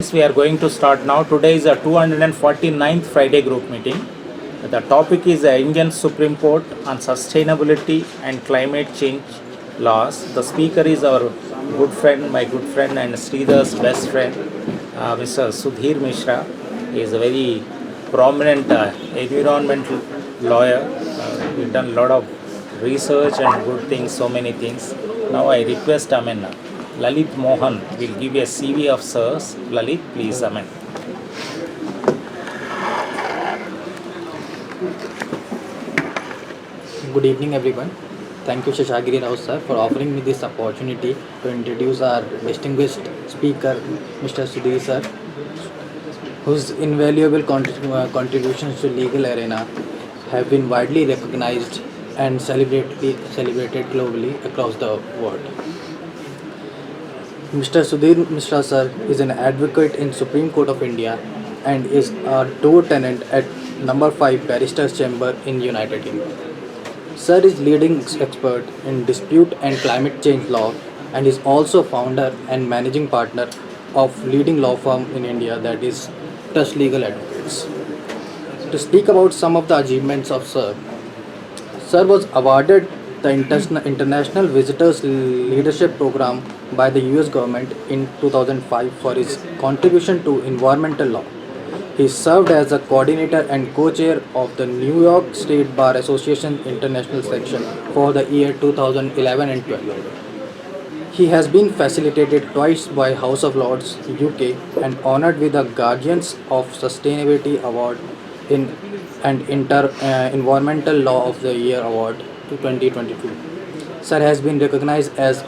We are going to start now. Today is a 249th Friday group meeting. The topic is the Indian Supreme Court on sustainability and climate change laws. The speaker is our good friend, my good friend and Sridhar's best friend, Mr. Sudhir Mishra. He is a very prominent environmental lawyer. We've done a lot of research and good things, so many things. Now I request Lalit Mohan will give a CV of sirs. Lalit, please, Good evening, everyone. Thank you, G.Seshagiri Rao sir, for offering me this opportunity to introduce our distinguished speaker, Mr. Sudhir sir, whose invaluable contributions to legal arena have been widely recognized and celebrated globally across the world. Mr. Sudhir Mishra sir is an advocate in Supreme Court of India and is a door tenant at number 5 Barristers Chamber in United Kingdom. Sir is leading expert in dispute and climate change law and is also founder and managing partner of leading law firm in India, that is Trust Legal Advocates. To speak about some of the achievements of Sir was awarded the International Visitors Leadership Program by the US government in 2005 for his contribution to environmental law. He served as a coordinator and co-chair of the New York State Bar Association International Section for the year 2011 and 12. He has been facilitated twice by House of Lords UK and honored with the Guardians of Sustainability Award in Environmental Law of the Year Award to 2022. Sir has been recognized as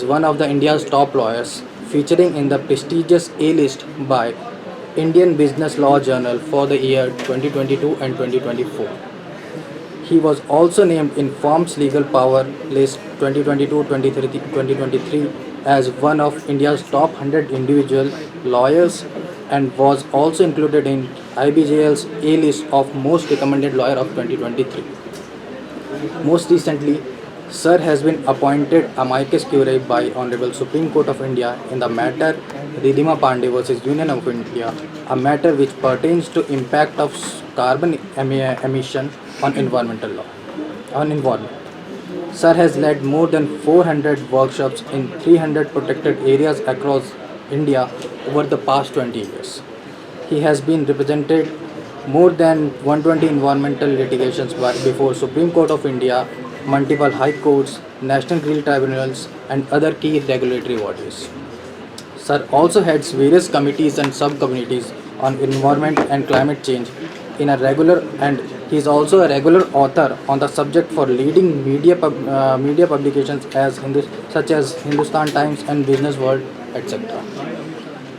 one of the India's top lawyers, featuring in the prestigious A list by Indian Business Law Journal for the year 2022 and 2024. He was also named in Forbes Legal Power list 2022-2023 as one of India's top 100 individual lawyers and was also included in IBJL's A list of most recommended lawyer of 2023. Most recently, Sir has been appointed amicus curiae by Honorable Supreme Court of India in the matter Ridhima Pandey versus Union of India, a matter which pertains to impact of carbon emission on environmental law. On environment. Sir has led more than 400 workshops in 300 protected areas across India over the past 20 years. He has been represented more than 120 environmental litigations before Supreme Court of India, multiple high courts, national green tribunals and other key regulatory bodies. Sir also heads various committees and subcommittees on environment and climate change in a regular, and he is also a regular author on the subject for leading media publications such as Hindustan Times and Business World, etc.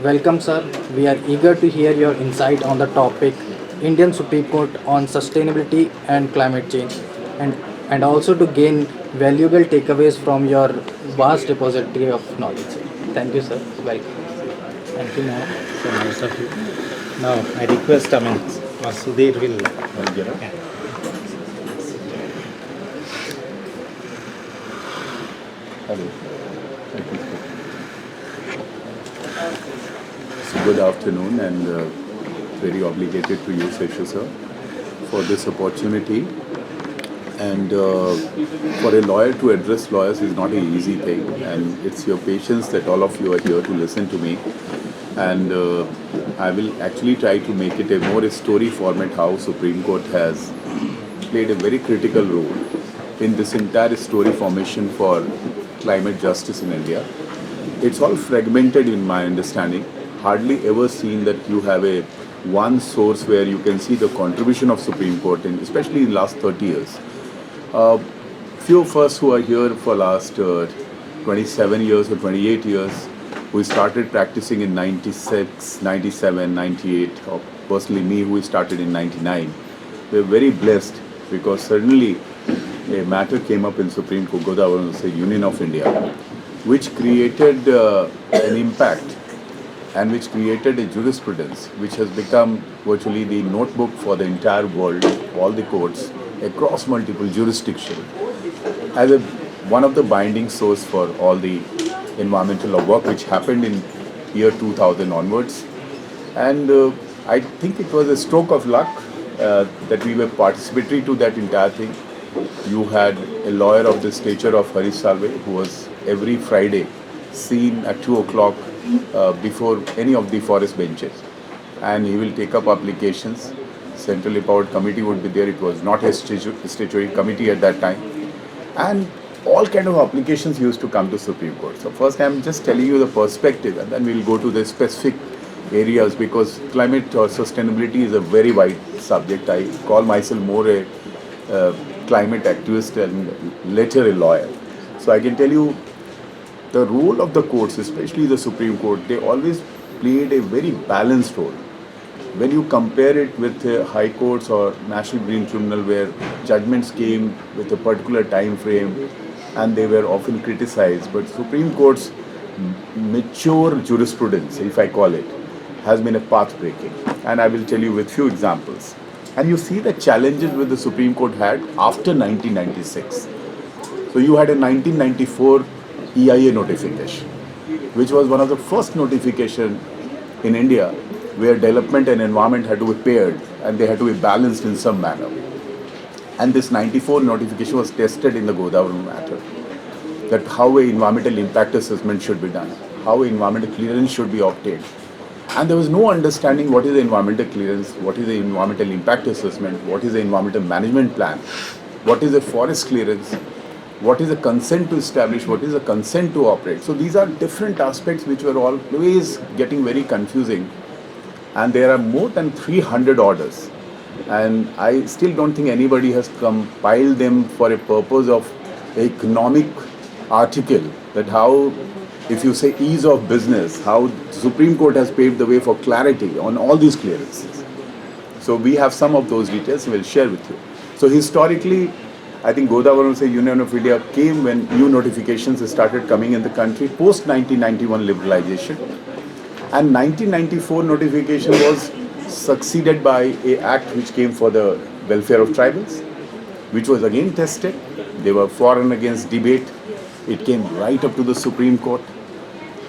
Welcome, sir. We are eager to hear your insight on the topic Indian Supreme Court on sustainability and climate change, and also to gain valuable takeaways from your vast repository of knowledge. Thank you, sir. Welcome. Thank you, Mohan. So nice of you. Now I request, Sudhir will. Yeah. Hello. So good afternoon and very obligated to you, Sesha sir, for this opportunity. And for a lawyer to address lawyers is not an easy thing, and it's your patience that all of you are here to listen to me. And I will actually try to make it a more story format how Supreme Court has played a very critical role in this entire story formation for climate justice in India. It's all fragmented in my understanding. Hardly ever seen that you have a one source where you can see the contribution of Supreme Court, and especially in the last 30 years. Few of us who are here for last 27 years or 28 years, who started practicing in 96, 97, 98, or personally me who started in 99, we're very blessed because suddenly a matter came up in Supreme Court, Godavarman, say Union of India, which created an impact and which created a jurisprudence which has become virtually the notebook for the entire world, all the courts across multiple jurisdictions, as one of the binding source for all the environmental law work which happened in year 2000 onwards. And I think it was a stroke of luck that we were participatory to that entire thing. You had a lawyer of the stature of Harish Salve, who was every Friday seen at 2 o'clock before any of the forest benches. And he will take up applications. Centrally empowered committee would be there. It was not a statutory committee at that time. And all kind of applications used to come to Supreme Court. So first I'm just telling you the perspective, and then we'll go to the specific areas, because climate or sustainability is a very wide subject. I call myself more a climate activist and later a lawyer. So I can tell you the role of the courts, especially the Supreme Court, they always played a very balanced role. When you compare it with high courts or National Green Tribunal, where judgments came with a particular time frame and they were often criticized, but Supreme Court's mature jurisprudence, if I call it, has been a path breaking. And I will tell you with few examples. And you see the challenges which the Supreme Court had after 1996. So you had a 1994 EIA notification, which was one of the first notification in India where development and environment had to be paired and they had to be balanced in some manner. And this 94 notification was tested in the Godavarman matter, that how an environmental impact assessment should be done, how environmental clearance should be obtained. And there was no understanding what is the environmental clearance, what is the environmental impact assessment, what is the environmental management plan, what is the forest clearance, what is the consent to establish, what is the consent to operate. So these are different aspects which were always getting very confusing. And there are more than 300 orders. And I still don't think anybody has compiled them for a purpose of economic article, that how, if you say ease of business, how Supreme Court has paved the way for clarity on all these clearances. So we have some of those details we'll share with you. So historically, I think Godavarman Union of India came when new notifications started coming in the country post 1991 liberalization. And 1994 notification was succeeded by an act which came for the welfare of tribals, which was again tested. They were for and against debate. It came right up to the Supreme Court.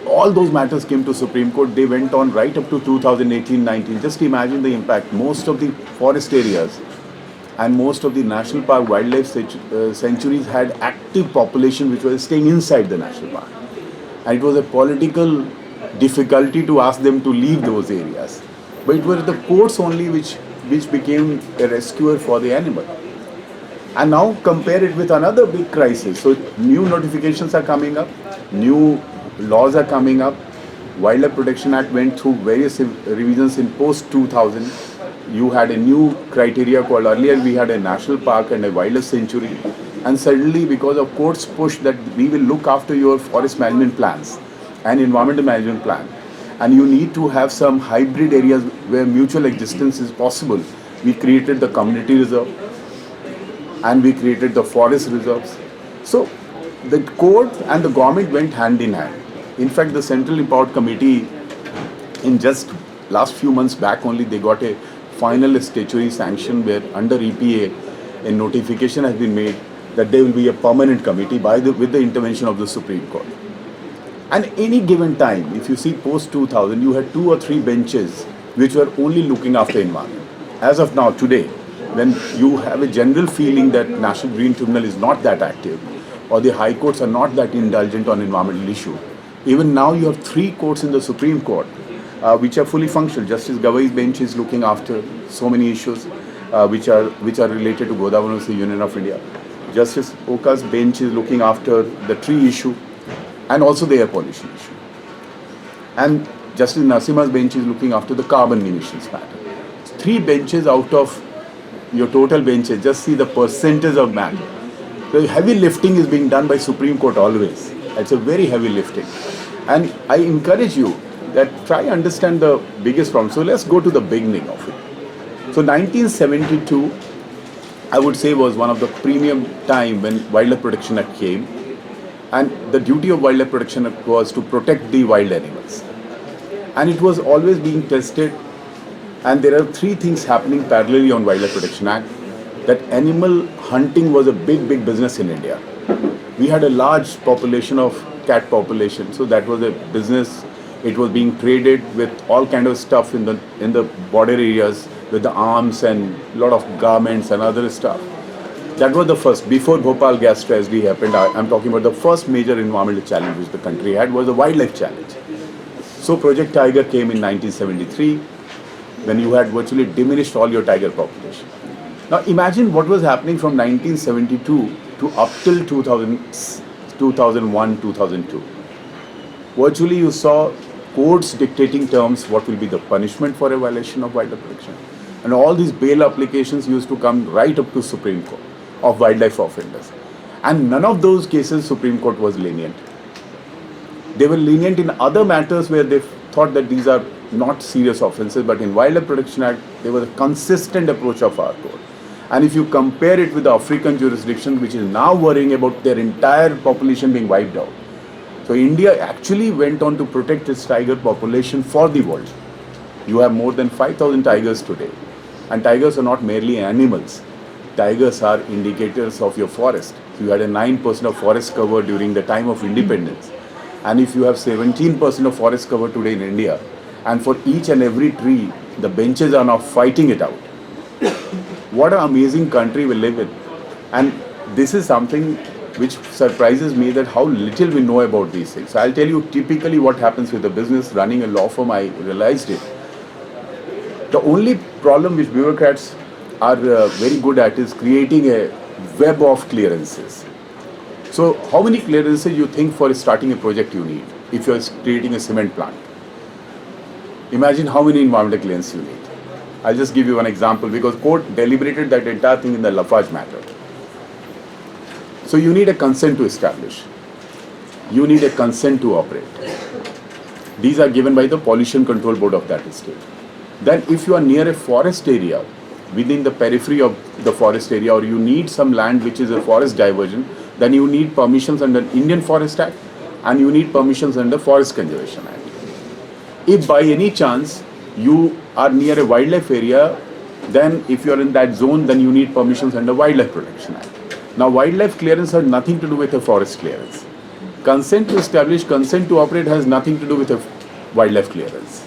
All those matters came to Supreme Court. They went on right up to 2018-19. Just imagine the impact. Most of the forest areas and most of the national park wildlife sanctuaries had active population which was staying inside the national park. And it was a political difficulty to ask them to leave those areas. But it was the courts only which became a rescuer for the animal. And now compare it with another big crisis. So new notifications are coming up, new laws are coming up. Wildlife Protection Act went through various revisions in post 2000. You had a new criteria called, earlier we had a national park and a wildlife sanctuary. And suddenly, because of courts push that we will look after your forest management plans and environmental management plan, and you need to have some hybrid areas where mutual existence is possible, we created the community reserve and we created the forest reserves. So the court and the government went hand in hand. In fact, the Central Empowered Committee, in just last few months back only, they got a final statutory sanction where under EPA a notification has been made that there will be a permanent committee with the intervention of the Supreme Court. And any given time, if you see post 2000, you had 2 or 3 benches which were only looking after environment. As of now, today, when you have a general feeling that National Green Tribunal is not that active, or the high courts are not that indulgent on environmental issue, even now you have 3 courts in the Supreme Court which are fully functional. Justice Gavai's bench is looking after so many issues which are related to Godavarman Union of India. Justice Oka's bench is looking after the tree issue and also the air pollution issue. And Justice Narasimha's bench is looking after the carbon emissions matter. 3 benches out of your total benches, just see the percentage of matter. The heavy lifting is being done by Supreme Court always. It's a very heavy lifting. And I encourage you that try understand the biggest problem. So let's go to the beginning of it. So 1972, I would say, was one of the premium time when Wildlife Protection Act came. And the duty of Wildlife Protection Act was to protect the wild animals. And it was always being tested. And there are 3 things happening parallelly on Wildlife Protection Act. That animal hunting was a big business in India. We had a large population of cat population, so that was a business It was being traded with all kind of stuff in the border areas with the arms and lot of garments and other stuff. That was the first. Before Bhopal gas tragedy happened, I'm talking about the first major environmental challenge which the country had was the wildlife challenge. So Project Tiger came in 1973 when you had virtually diminished all your tiger population. Now imagine what was happening from 1972 to up till 2001, 2002. Virtually you saw courts dictating terms what will be the punishment for a violation of wildlife protection. And all these bail applications used to come right up to Supreme Court of wildlife offenders. And none of those cases Supreme Court was lenient. They were lenient in other matters where they thought that these are not serious offences, but in Wildlife Protection Act, there was a consistent approach of our court. And if you compare it with the African jurisdiction, which is now worrying about their entire population being wiped out. So India actually went on to protect its tiger population for the world. You have more than 5,000 tigers today. And tigers are not merely animals. Tigers are indicators of your forest. You had a 9% of forest cover during the time of independence. And if you have 17% of forest cover today in India, and for each and every tree, the benches are now fighting it out. What an amazing country we live in. And this is something which surprises me, that how little we know about these things. So I'll tell you typically what happens with the business. Running a law firm, I realized it. The only problem which bureaucrats are very good at is creating a web of clearances. So how many clearances you think for starting a project you need if you're creating a cement plant? Imagine how many environmental clearances you need. I'll just give you one example because court deliberated that entire thing in the Lafarge matter. So you need a consent to establish. You need a consent to operate. These are given by the Pollution Control Board of that state. Then if you are near a forest area, within the periphery of the forest area, or you need some land which is a forest diversion, then you need permissions under Indian Forest Act and you need permissions under Forest Conservation Act. If by any chance you are near a wildlife area, then if you are in that zone, then you need permissions under Wildlife Protection Act. Now wildlife clearance has nothing to do with a forest clearance. Consent to establish, consent to operate has nothing to do with a wildlife clearance.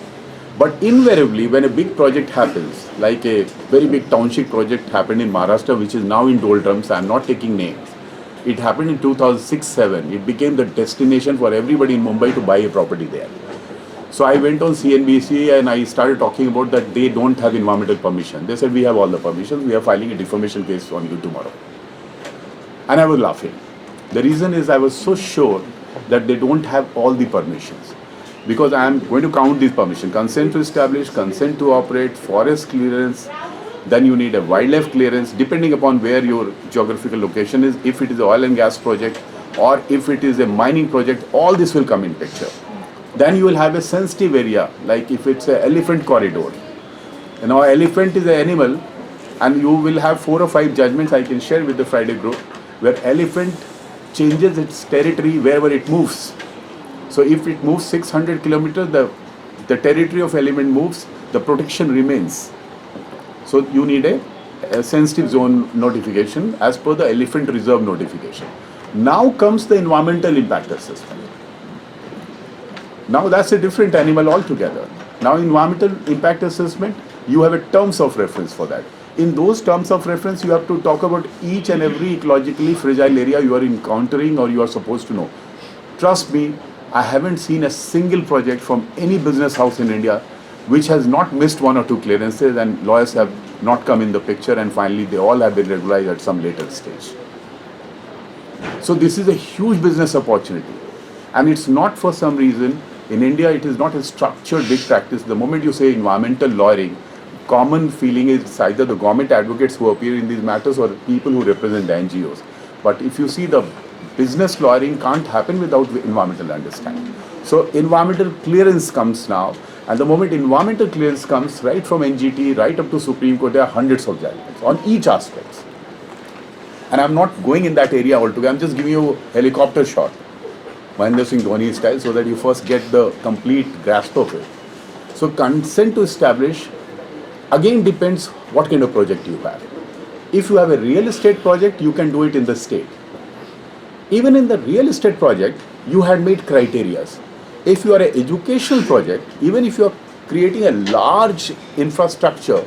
But invariably, when a big project happens, like a very big township project happened in Maharashtra, which is now in doldrums, I am not taking names. It happened in 2006-07. It became the destination for everybody in Mumbai to buy a property there. So I went on CNBC and I started talking about that they don't have environmental permission. They said, we have all the permissions, we are filing a defamation case on you tomorrow. And I was laughing. The reason is I was so sure that they don't have all the permissions. Because I am going to count these permissions: consent to establish, consent to operate, forest clearance, then you need a wildlife clearance, depending upon where your geographical location is. If it is an oil and gas project or if it is a mining project, all this will come in picture. Then you will have a sensitive area, like if it's an elephant corridor. You know, elephant is an animal, and you will have 4 or 5 judgments I can share with the Friday group, where elephant changes its territory wherever it moves. So if it moves 600 kilometers, the territory of elephant moves, the protection remains. So you need a sensitive zone notification as per the elephant reserve notification. Now comes the environmental impact assessment. Now that's a different animal altogether. Now environmental impact assessment, you have a terms of reference for that. In those terms of reference, you have to talk about each and every ecologically fragile area you are encountering or you are supposed to know. Trust me, I haven't seen a single project from any business house in India which has not missed 1 or 2 clearances, and lawyers have not come in the picture, and finally they all have been regularized at some later stage. So this is a huge business opportunity, and it's not for some reason. In India, it is not a structured big practice. The moment you say environmental lawyering, common feeling is it's either the government advocates who appear in these matters or people who represent the NGOs. But if you see, the business lawyering can't happen without environmental understanding. So environmental clearance comes now, and the moment environmental clearance comes, right from NGT, right up to Supreme Court, there are hundreds of judgments on each aspect. And I'm not going in that area altogether. I'm just giving you a helicopter shot, Mahendra Singh Dhoni style, so that you first get the complete grasp of it. So consent to establish, again, depends what kind of project you have. If you have a real estate project, you can do it in the state. Even in the real estate project, you had made criterias. if you are an educational project, even if you are creating a large infrastructure,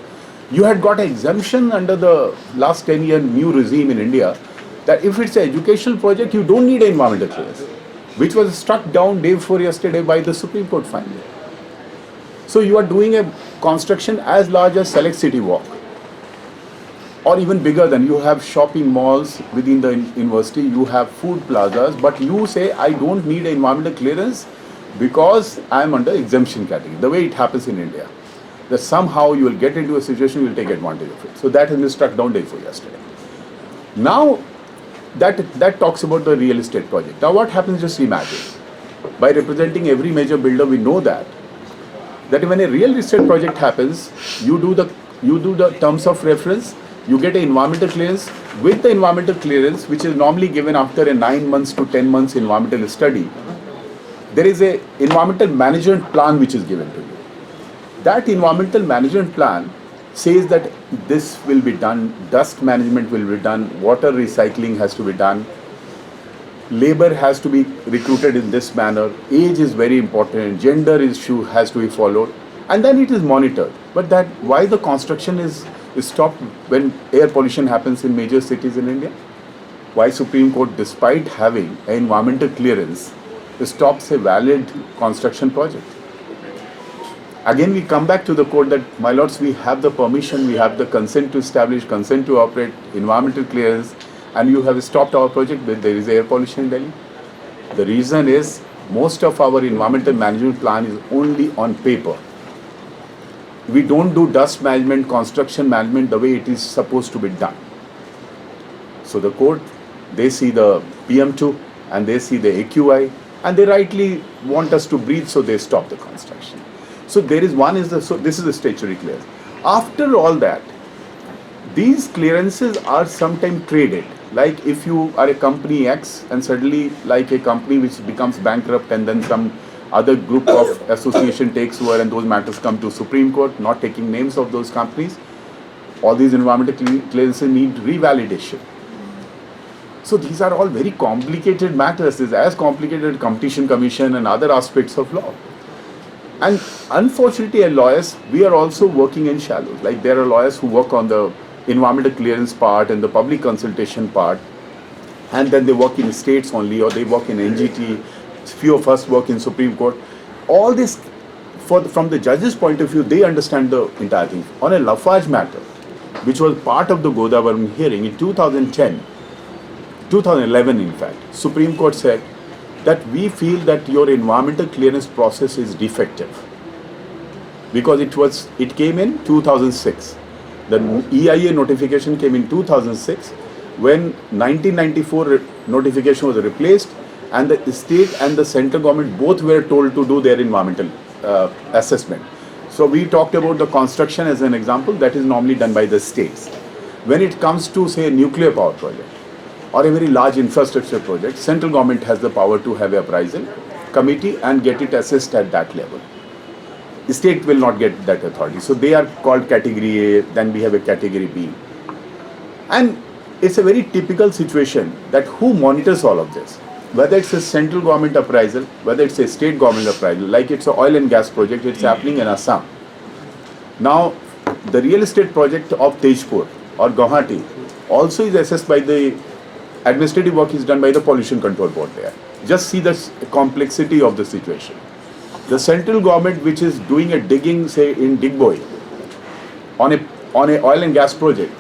you had got an exemption under the last 10-year new regime in India that if it's an educational project, you don't need an environmental clearance, which was struck down day before yesterday by the Supreme Court finally. So you are doing a construction as large as Select City Walk, or even bigger than. You have shopping malls within the university, you have food plazas, but you say, I don't need an environmental clearance because I am under exemption category, the way it happens in India. That somehow you will get into a situation, you will take advantage of it. So that has been struck down day before yesterday. Now, that talks about the real estate project. Now what happens, just imagine. By representing every major builder, we know that when a real estate project happens, you do the terms of reference, you get an environmental clearance. With the environmental clearance, which is normally given after a 9 months to 10 months environmental study, there is a environmental management plan which is given to you. That environmental management plan says that this will be done, dust management will be done, water recycling has to be done, labor has to be recruited in this manner, age is very important, gender issue has to be followed, and then it is monitored. But that why the construction is stopped when air pollution happens in major cities in India? Why Supreme Court, despite having an environmental clearance, stops a valid construction project? Again, we come back to the court that, my lords, we have the permission, we have the consent to establish, consent to operate, environmental clearance, and you have stopped our project when there is air pollution in Delhi. The reason is, most of our environmental management plan is only on paper. We don't do dust management, construction management the way it is supposed to be done. So the court, they see the PM2 and they see the AQI, and they rightly want us to breathe, so they stop the construction. So there is one so this is the statutory clearance. After all that, these clearances are sometimes traded. Like if you are a company X and suddenly like a company which becomes bankrupt and then some other group of association takes over and those matters come to Supreme Court, not taking names of those companies, all these environmental clearances need revalidation. So these are all very complicated matters. It's as complicated as Competition Commission and other aspects of law. And unfortunately, as lawyers, we are also working in shallows. Like there are lawyers who work on the environmental clearance part and the public consultation part, and then they work in states only, or they work in NGT. Few of us work in Supreme Court. All this, from the judge's point of view, they understand the entire thing. On a Lafarge matter, which was part of the Godavarman hearing in 2011 in fact, Supreme Court said that we feel that your environmental clearance process is defective because it came in 2006. The EIA notification came in 2006 when 1994 notification was replaced, and the state and the central government both were told to do their environmental assessment. So we talked about the construction as an example, that is normally done by the states. When it comes to say a nuclear power project or a very large infrastructure project, central government has the power to have an appraisal committee and get it assessed at that level. The state will not get that authority. So they are called category A, then we have a category B. And it's a very typical situation that who monitors all of this? Whether it's a central government appraisal, whether it's a state government appraisal, like it's an oil and gas project, it's happening in Assam. Now, the real estate project of Tejpur or Guwahati also is assessed by the administrative work is done by the Pollution Control Board there. Just see the complexity of the situation. The central government, which is doing a digging, say in Digboi, on a oil and gas project,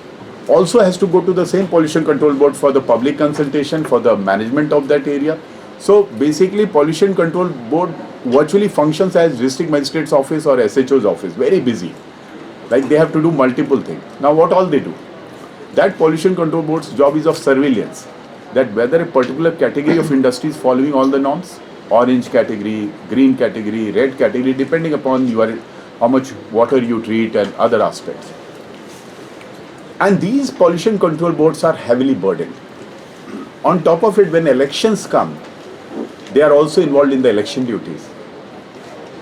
also has to go to the same Pollution Control Board for the public consultation, for the management of that area. So basically, Pollution Control Board virtually functions as District Magistrate's office or SHO's office, very busy. Like they have to do multiple things. Now what all they do? That Pollution Control Board's job is of surveillance, that whether a particular category of industry is following all the norms, orange category, green category, red category, depending upon how much water you treat and other aspects. And these pollution control boards are heavily burdened. On top of it, when elections come, they are also involved in the election duties.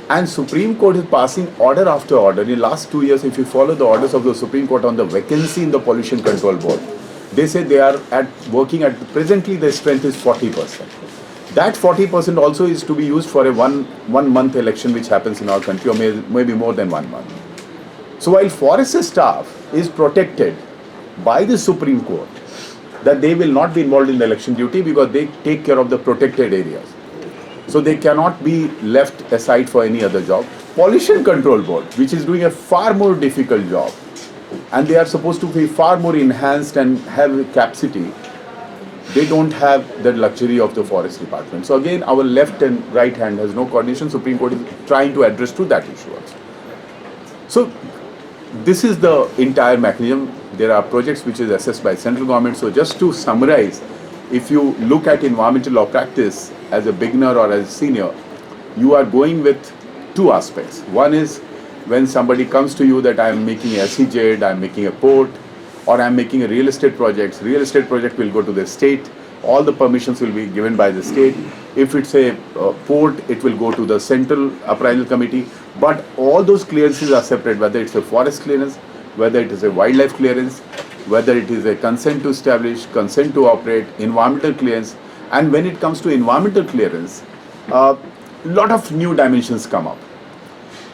And Supreme Court is passing order after order. In the last 2 years, if you follow the orders of the Supreme Court on the vacancy in the Pollution Control Board, they say they are presently their strength is 40%. That 40% also is to be used for a one month election which happens in our country, or maybe more than 1 month. So while forest staff is protected by the Supreme Court that they will not be involved in the election duty because they take care of the protected areas. So they cannot be left aside for any other job. Pollution Control Board, which is doing a far more difficult job, and they are supposed to be far more enhanced and have capacity, they don't have the luxury of the forest department. So again, our left and right hand has no coordination. Supreme Court is trying to address to that issue also. So this is the entire mechanism. There are projects which is assessed by central government. So just to summarize, if you look at environmental law practice as a beginner or as a senior, you are going with two aspects. One is when somebody comes to you that I am making a SEZ, I am making a port, or I am making a real estate project. Real estate project will go to the state. All the permissions will be given by the state. If it's a port, it will go to the central appraisal committee. But all those clearances are separate, whether it's a forest clearance, whether it is a wildlife clearance, whether it is a consent to establish, consent to operate, environmental clearance. And when it comes to environmental clearance, lot of new dimensions come up.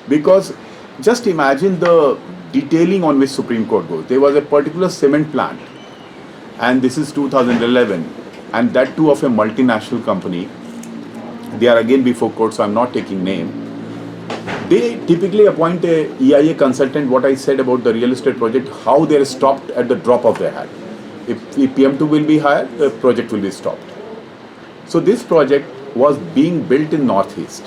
Because just imagine the detailing on which Supreme Court goes. There was a particular cement plant, and this is 2011, and that too of a multinational company. They are again before court, so I'm not taking name. They typically appoint a EIA consultant, what I said about the real estate project, how they are stopped at the drop of their hat. If PM2 will be hired, the project will be stopped. So this project was being built in Northeast.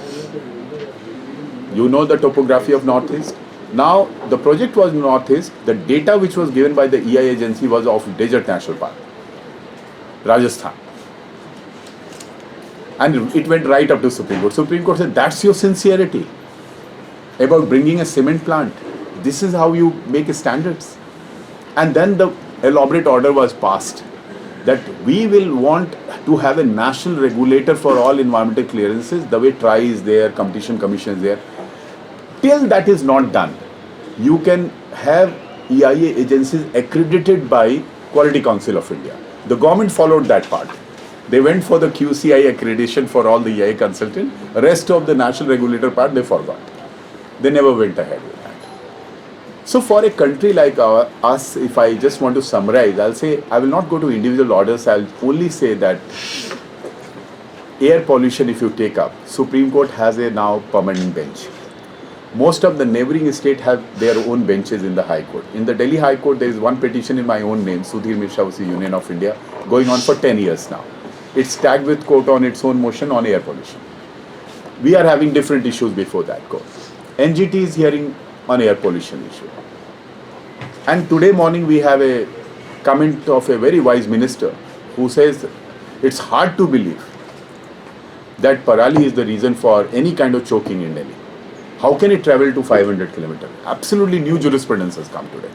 You know the topography of Northeast. Now the project was in Northeast. The data which was given by the EIA agency was of Desert National Park, Rajasthan. And it went right up to Supreme Court. Supreme Court said, that's your sincerity about bringing a cement plant. This is how you make standards. And then the elaborate order was passed that we will want to have a national regulator for all environmental clearances, the way TRI is there, Competition Commission is there. Till that is not done, you can have EIA agencies accredited by Quality Council of India. The government followed that part. They went for the QCI accreditation for all the EIA consultant. Rest of the national regulator part, they forgot. They never went ahead with that. So for a country like us, if I just want to summarize, I'll say, I will not go to individual orders. I'll only say that air pollution, if you take up, Supreme Court has a now permanent bench. Most of the neighboring states have their own benches in the High Court. In the Delhi High Court, there is one petition in my own name, Sudhir Mishra, Union of India, going on for 10 years now. It's tagged with court on its own motion on air pollution. We are having different issues before that court. NGT is hearing on air pollution issue. And today morning we have a comment of a very wise minister who says it's hard to believe that Parali is the reason for any kind of choking in Delhi. How can it travel to 500 kilometers? Absolutely new jurisprudence has come today.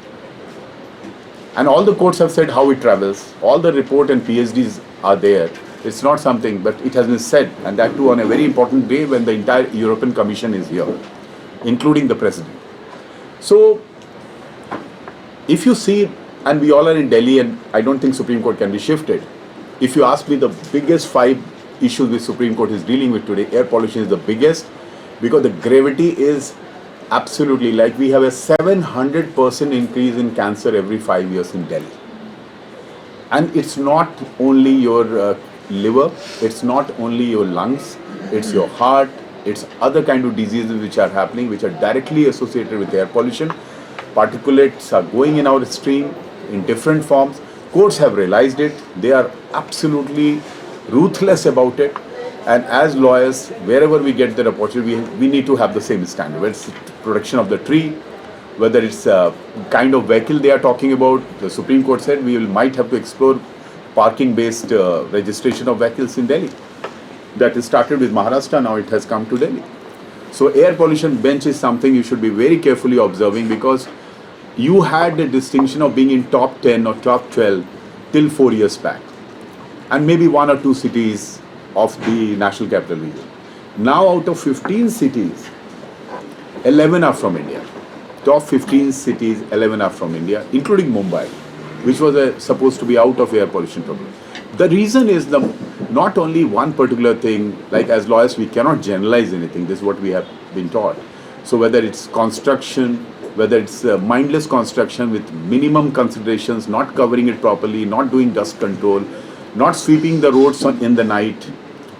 And all the courts have said how it travels. All the report and PhDs are there. It's not something, but it has been said, and that too on a very important day when the entire European Commission is here, including the President. So, if you see, and we all are in Delhi, and I don't think Supreme Court can be shifted. If you ask me, the biggest 5 issues the Supreme Court is dealing with today, air pollution is the biggest, because the gravity is absolutely like we have a 700% increase in cancer every 5 years in Delhi. And it's not only your liver, it's not only your lungs, it's your heart, it's other kind of diseases which are happening, which are directly associated with air pollution. Particulates are going in our stream in different forms. Courts have realized it. They are absolutely ruthless about it. And as lawyers, wherever we get the opportunity, we need to have the same standard. Whether it's protection of the tree, whether it's a kind of vehicle they are talking about. The Supreme Court said we might have to explore parking-based registration of vehicles in Delhi. That is started with Maharashtra, now it has come to Delhi. So air pollution bench is something you should be very carefully observing, because you had the distinction of being in top 10 or top 12 till 4 years back. And maybe 1 or 2 cities of the national capital region. Now out of 15 cities, 11 are from India. Top 15 cities, 11 are from India, including Mumbai, which was supposed to be out of air pollution problem. The reason is the not only one particular thing, like as lawyers we cannot generalize anything, this is what we have been taught. So whether it's construction, whether it's mindless construction with minimum considerations, not covering it properly, not doing dust control, not sweeping the roads in the night,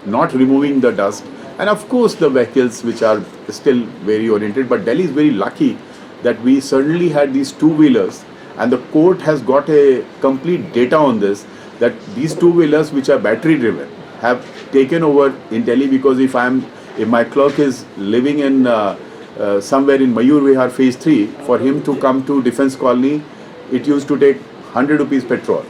not removing the dust, and of course the vehicles which are still very oriented. But Delhi is very lucky that we certainly had these two-wheelers, and the court has got a complete data on this, that these two-wheelers which are battery driven have taken over in Delhi. Because if my clerk is living in somewhere in Mayur Vihar phase 3, for him to come to Defence Colony, it used to take 100 rupees petrol.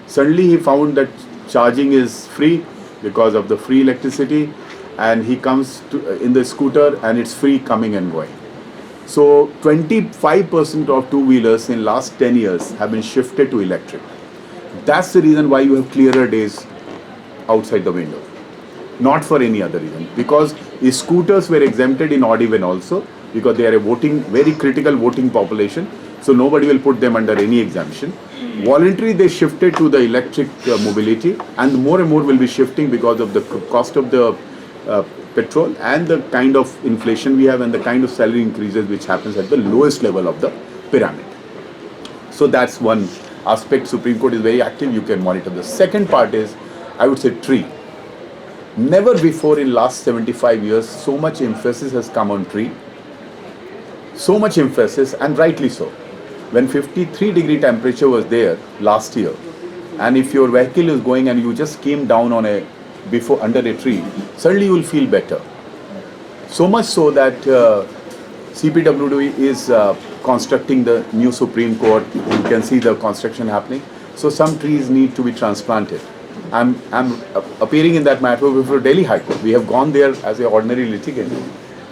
Suddenly he found that charging is free because of the free electricity, and he comes in the scooter and it's free coming and going. So 25% of two-wheelers in last 10 years have been shifted to electric. That's the reason why you have clearer days outside the window. Not for any other reason. Because the scooters were exempted in odd even also, because they are a very critical voting population. So nobody will put them under any exemption. Voluntarily they shifted to the electric mobility, and more and more will be shifting because of the cost of the petrol and the kind of inflation we have and the kind of salary increases which happens at the lowest level of the pyramid. So that's one aspect. Supreme Court is very active, you can monitor. The second part is, I would say, tree. Never before in last 75 years so much emphasis has come on tree. So much emphasis, and rightly so. When 53-degree temperature was there last year, and if your vehicle is going and you just came down on under a tree, suddenly you will feel better. So much so that CPWD is constructing the new Supreme Court. You can see the construction happening. So some trees need to be transplanted. I'm appearing in that matter before Delhi High Court. We have gone there as an ordinary litigant,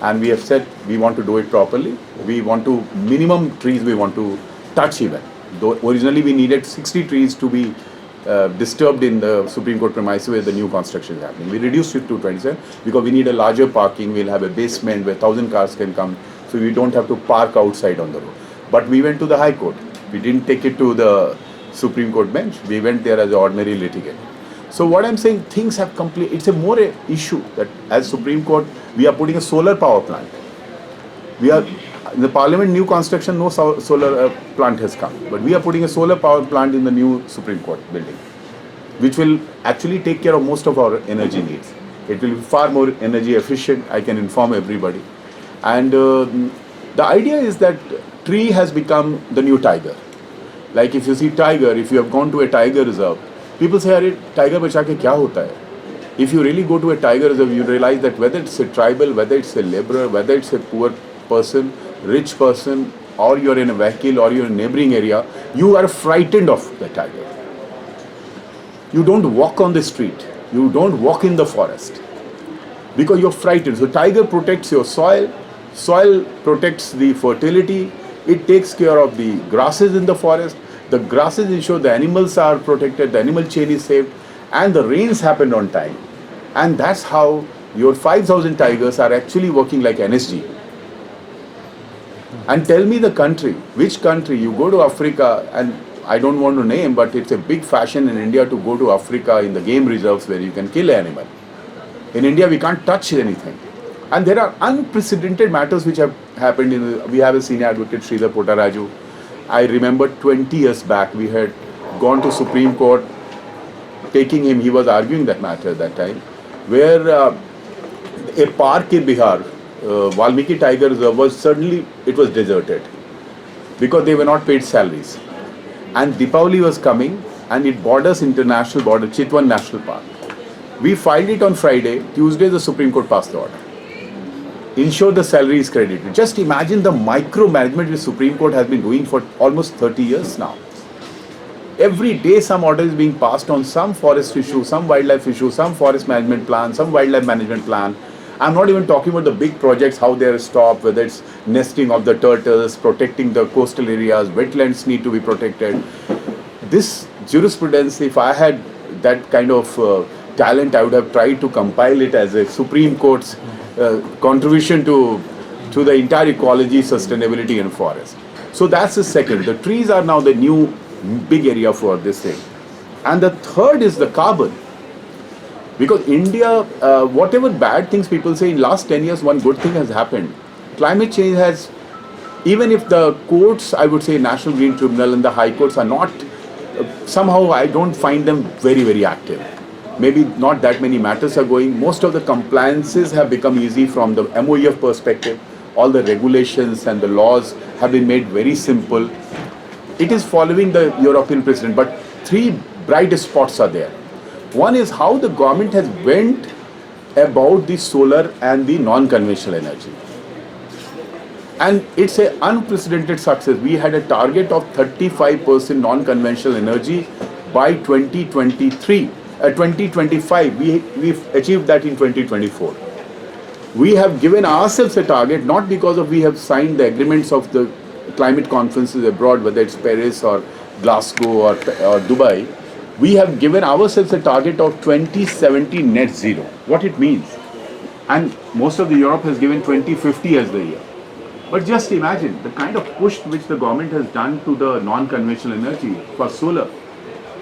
and we have said we want to do it properly. We want to, minimum trees we want to touch even. Though originally we needed 60 trees to be disturbed in the Supreme Court premises where the new construction is happening. We reduced it to 27 because we need a larger parking. We'll have a basement where 1,000 cars can come, so we don't have to park outside on the road. But we went to the High Court. We didn't take it to the Supreme Court bench. We went there as an ordinary litigant. So what I'm saying, things have it's a more issue that as Supreme Court, we are putting a solar power plant. We are, in the Parliament, new construction, no solar plant has come. But we are putting a solar power plant in the new Supreme Court building, which will actually take care of most of our energy needs. It will be far more energy efficient, I can inform everybody. And the idea is that tree has become the new tiger. Like if you see tiger, if you have gone to a tiger reserve, people say, "Arey, tiger bacha ke kya hota hai?" If you really go to a tiger reserve, you realize that whether it's a tribal, whether it's a laborer, whether it's a poor person, rich person, or you're in a vehicle or you're in a neighboring area, you are frightened of the tiger. You don't walk on the street. You don't walk in the forest because you're frightened. So tiger protects your soil. Soil protects the fertility. It takes care of the grasses in the forest. The grasses ensure the animals are protected, the animal chain is saved, and the rains happened on time. And that's how your 5,000 tigers are actually working like NSG. And tell me the country, which country, you go to Africa, and I don't want to name, but it's a big fashion in India to go to Africa in the game reserves where you can kill an animal. In India, we can't touch anything. And there are unprecedented matters which have happened. We have a senior advocate, Sridhar Pottaraju. I remember 20 years back, we had gone to Supreme Court, taking him, he was arguing that matter at that time, where a park in Bihar, Valmiki Tiger Reserve, it was deserted because they were not paid salaries. And Deepavali was coming, and it borders international border, Chitwan National Park. We filed it on Friday. Tuesday, the Supreme Court passed the order. Ensure the salary is credited. Just imagine the micromanagement which Supreme Court has been doing for almost 30 years now. Every day some order is being passed on some forest issue, some wildlife issue, some forest management plan, some wildlife management plan. I'm not even talking about the big projects, how they are stopped, whether it's nesting of the turtles, protecting the coastal areas, wetlands need to be protected. This jurisprudence, if I had that kind of talent, I would have tried to compile it as a Supreme Court's contribution to the entire ecology, sustainability and forest. So that's the second. The trees are now the new big area for this thing. And the third is the carbon. Because India, whatever bad things people say, in last 10 years, one good thing has happened. Climate change has, even if the courts, I would say National Green Tribunal and the high courts are not, somehow I don't find them very, very active. Maybe not that many matters are going. Most of the compliances have become easy from the MOEF perspective. All the regulations and the laws have been made very simple. It is following the European precedent, but three bright spots are there. One is how the government has went about the solar and the non-conventional energy. And it's an unprecedented success. We had a target of 35% non-conventional energy by 2025. We've achieved that in 2024. We have given ourselves a target, not because of we have signed the agreements of the climate conferences abroad, whether it's Paris or Glasgow or Dubai. We have given ourselves a target of 2070 net zero. What it means. And most of the Europe has given 2050 as the year. But just imagine the kind of push which the government has done to the non-conventional energy for solar.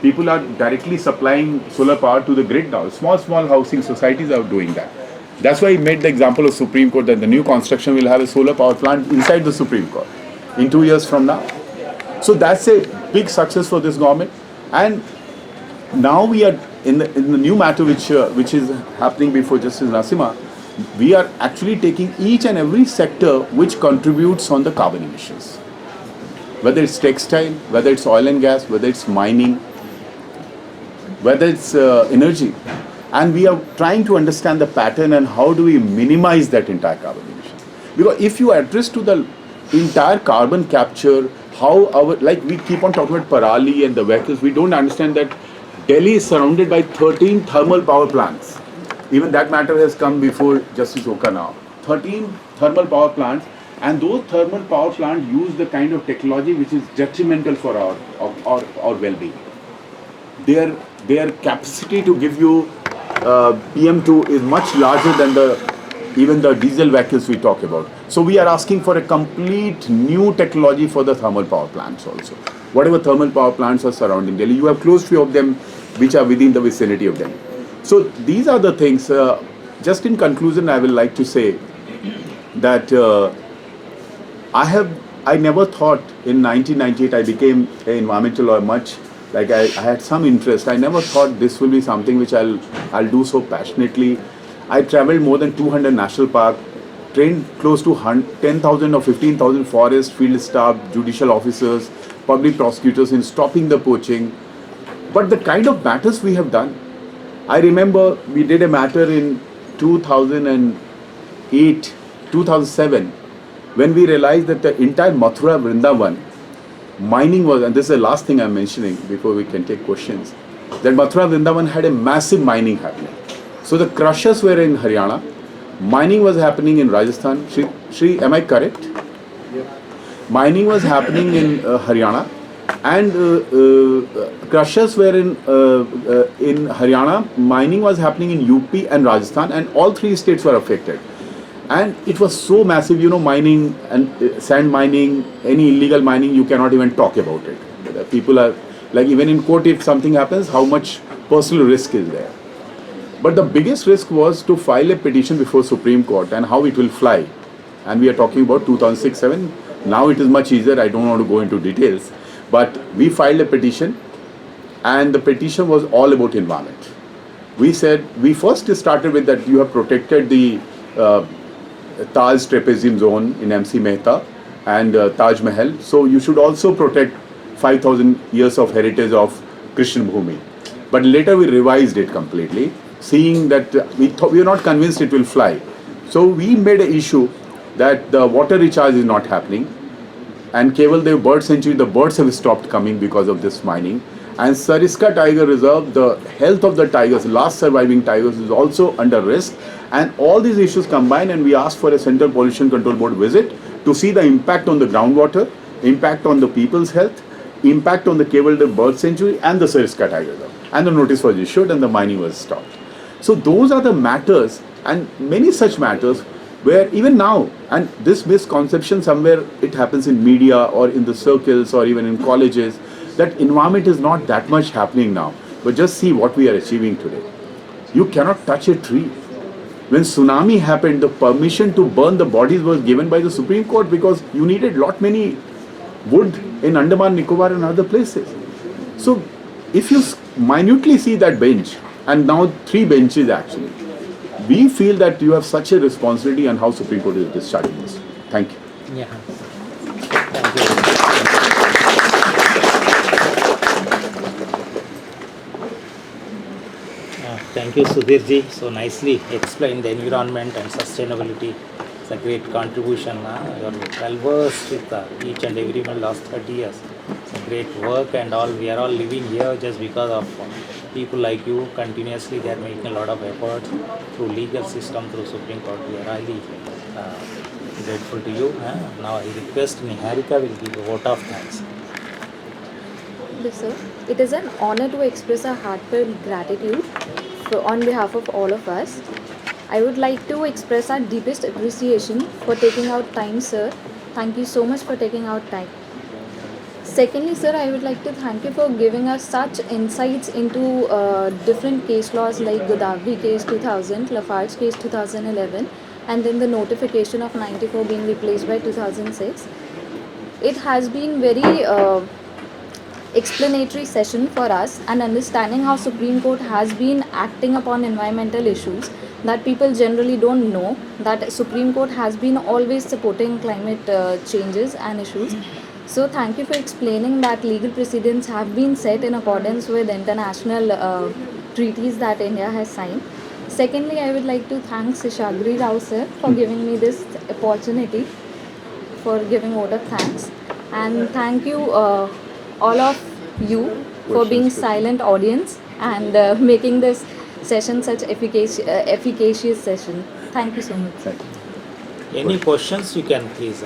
People are directly supplying solar power to the grid now. Small housing societies are doing that. That's why I made the example of Supreme Court that the new construction will have a solar power plant inside the Supreme Court in 2 years from now. So that's a big success for this government. And now we are in the new matter which is happening before Justice Nasima. We are actually taking each and every sector which contributes on the carbon emissions. Whether it's textile, whether it's oil and gas, whether it's mining, whether it's energy. And we are trying to understand the pattern and how do we minimize that entire carbon emission. Because if you address to the entire carbon capture, how like we keep on talking about Parali and the vehicles, we don't understand that Delhi is surrounded by 13 thermal power plants. Even that matter has come before Justice Oka now. 13 thermal power plants, and those thermal power plants use the kind of technology which is detrimental for our well-being. Their capacity to give you PM2 is much larger than even the diesel vehicles we talk about. So we are asking for a complete new technology for the thermal power plants also. Whatever thermal power plants are surrounding Delhi, you have close few of them which are within the vicinity of Delhi. So these are the things. Just in conclusion, I will like to say that I never thought in 1998 I became an environmental lawyer much. Like I had some interest. I never thought this will be something which I'll do so passionately. I traveled more than 200 national parks, trained close to 10,000 or 15,000 forest, field staff, judicial officers, public prosecutors in stopping the poaching. But the kind of matters we have done, I remember we did a matter in 2008, 2007, when we realized that the entire Mathura Vrindavan, mining was, and this is the last thing I'm mentioning before we can take questions, that Mathura Vrindavan had a massive mining happening. So the crushers were in Haryana, mining was happening in Rajasthan. Shri, am I correct? Yep. Mining was happening in Haryana, and crushers were in Haryana, mining was happening in UP and Rajasthan, and all three states were affected. And it was so massive, mining and sand mining, any illegal mining, you cannot even talk about it. People are, like even in court, if something happens, how much personal risk is there? But the biggest risk was to file a petition before Supreme Court and how it will fly. And we are talking about 2006-07. Now it is much easier, I don't want to go into details. But we filed a petition, and the petition was all about environment. We said, we first started with that you have protected the Taj Trapezium Zone in MC Mehta and Taj Mahal. So you should also protect 5,000 years of heritage of Krishna Bhumi. But later we revised it completely, seeing that we were not convinced it will fly. So we made an issue that the water recharge is not happening. And Kevaldev Bird Sanctuary, the birds have stopped coming because of this mining. And Sariska Tiger Reserve, the health of the tigers, last surviving tigers, is also under risk. And all these issues combined, and we asked for a Central Pollution Control Board visit to see the impact on the groundwater, impact on the people's health, impact on the Kevaldev Bird Sanctuary and the Sariska Tiger Reserve. And the notice was issued and the mining was stopped. So those are the matters, and many such matters, where even now, and this misconception somewhere it happens in media or in the circles or even in colleges, that environment is not that much happening now. But just see what we are achieving today. You cannot touch a tree. When tsunami happened, the permission to burn the bodies was given by the Supreme Court because you needed lot many wood in Andaman, Nicobar and other places. So if you minutely see that bench, and now 3 benches actually, we feel that you have such a responsibility and how Supreme Court is discharging this. Thank you. Yeah. Thank you. Thank you, Sudhir ji. So nicely explained the environment and sustainability. It's a great contribution. You're well versed with each and every one last 30 years. It's a great work and all. We are all living here just because of people like you. Continuously, they are making a lot of efforts through legal system, through Supreme Court. We are highly grateful to you. Now I request Niharika will give a vote of thanks. Yes, sir. It is an honor to express our heartfelt gratitude on behalf of all of us. I would like to express our deepest appreciation for taking out time, sir. Thank you so much for taking out time. Secondly, sir, I would like to thank you for giving us such insights into different case laws like Godavarman case 2000, Lafarge case 2011, and then the notification of 94 being replaced by 2006. It has been very explanatory session for us and understanding how Supreme Court has been acting upon environmental issues that people generally don't know, that Supreme Court has been always supporting climate changes and issues. So thank you for explaining that legal precedents have been set in accordance with international treaties that India has signed. Secondly, I would like to thank Seshagiri Rao sir for giving me this opportunity, for giving vote of thanks, and thank you all of you for being silent audience and making this session such efficacious session. Thank you so much. Thank you. Any questions you can please.